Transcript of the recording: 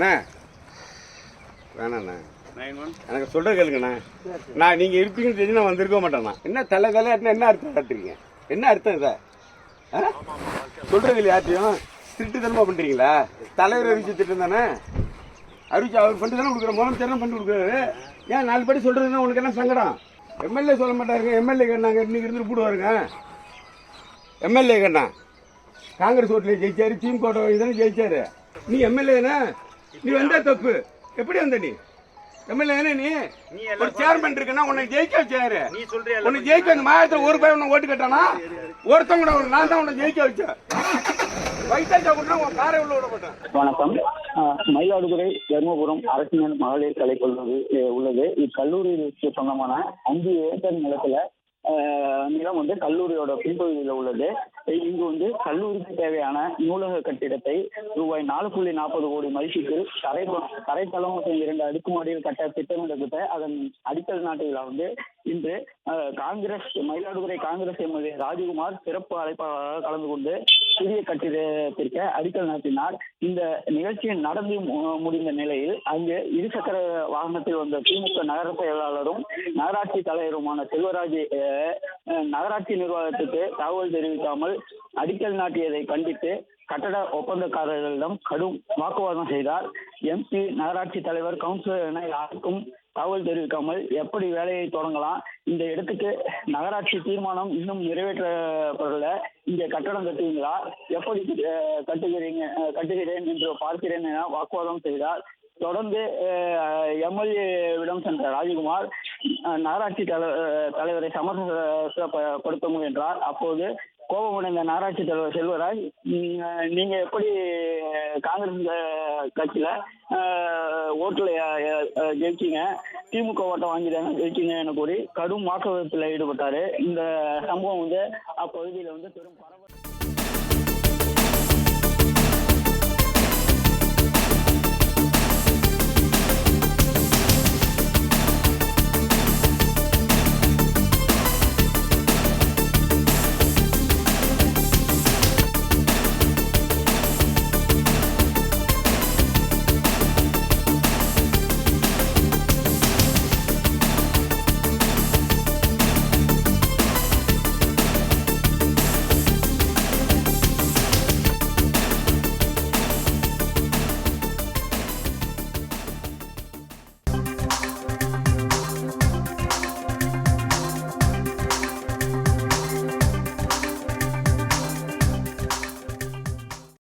அண்ணா வேணாண்ணா எனக்கு சொல்கிற கேளுங்கண்ணா. நான் நீங்கள் இருப்பீங்கன்னு தெரிஞ்சு நான் வந்திருக்க மாட்டேண்ணா. என்ன தலையாட்டினா என்ன அர்த்தம் காட்டுறீங்க? என்ன அர்த்தம் இதை சொல்கிறது இல்லை? யார்ட்டையும் திருட்டுத்தனமாக பண்ணுறீங்களா? தலைவர் அறிவிச்சு திட்டம் தானே அறிவிச்சு அவர் பண்ணி தானே கொடுக்குற, முதலமைச்சர் தான் பண்ணி கொடுக்குறாரு. ஏன் 4 படி சொல்கிறதுன்னா உனக்கு என்ன சங்கடம்? எம்எல்ஏ சொல்ல மாட்டாருங்க, எம்எல்ஏ கேட்டாங்க இன்னைக்கு இருந்துட்டு போடுவாருங்க. எம்எல்ஏ கேட்டா காங்கிரஸ் ஓட்டில் ஜெயிச்சாரு, திமுக இதெல்லாம் ஜெயிச்சாரு. நீ எம்எல்ஏனா நீ வந்தா தப்பு. எப்படி வந்த நீ எம்எல்ஏ? நீ ஒரு சேர்மன் இருக்குன்னா உன்னை ஜெயிக்க வச்சாரு. உன்னை ஜெயிக்க வச்ச மாதத்துல ஒரு பேர் உன்னை ஓட்டு கட்டானா? ஒருத்தவங்க கூட நான் தான் உன்னை ஜெயிக்க வச்சேன். வைத்தாச்சா கூட உன் காரை உள்ள விட மாட்டேன். வணக்கம். மயிலாடுதுறை தர்மபுரம் அரசினர் மகளிர் கலைக்கல்லூரி உள்ளது. இக்கல்லூரிக்கு சொந்தமான 5 ஏக்கர் நிலத்துல நிலம் வந்து கல்லூரியோட பின்பகுதியில் உள்ளது. இங்கு கல்லூரிக்கு தேவையான நூலக கட்டிடத்தை ரூபாய் 4.40 கோடி மதிப்பீட்டில் தரைத்தளம் மற்றும் 2 அடுக்குமாடியில் கட்ட திட்டமிடப்பட்ட அதன் அடிக்கல் நாட்டு விழா இன்று மயிலாடுதுறை காங்கிரஸ் எம்எல்ஏ ராஜகுமார் சிறப்பு அழைப்பாளராக கலந்து கொண்டு புதிய கட்டிடத்திற்கு அடிக்கல் நாட்டினார். இந்த நிகழ்ச்சி நடந்து முடிந்த நிலையில் அங்கு இருசக்கர வாகனத்தில் வந்த திமுக நகர செயலாளரும் நகராட்சி தலைவருமான செல்வராஜ் நகராட்சி நிர்வாகத்துக்கு தகவல் தெரிவிக்காமல் அடிக்கல் நாட்டியதை கண்டித்து கட்டட ஒப்பந்தக்காரர்களிடம் கடும் வாக்குவாதம் செய்தார். எம்பி, நகராட்சி தலைவர், கவுன்சிலர் என யாருக்கும் தகவல் தெரிவிக்காமல் எப்படி வேலையை தொடங்கலாம்? இந்த இடத்துக்கு நகராட்சி தீர்மானம் இன்னும் நிறைவேற்றப்படல. இங்கே கட்டடம் கட்டுவீங்களா? எப்படி கட்டுகிறேன் என்று பார்க்கிறேன் என வாக்குவாதம் செய்தார். தொடர்ந்து எம்எல்ஏவிடம் சென்ற ராஜகுமார் நகராட்சி தலைவரை சமரசப்படுத்த முயன்றார். அப்போது கோபமடைந்த நகராட்சி தலைவர் செல்வராஜ், நீங்க எப்படி காங்கிரஸ் கட்சியில ஓட்டுல ஜெயிச்சிங்க, திமுக ஓட்டை வாங்கிட்டாங்க ஜெயிச்சிங்க என கூறி கடும் வாக்குவாதத்தில் ஈடுபட்டாரு. இந்த சம்பவம் அப்பகுதியில் பெரும் பரவல்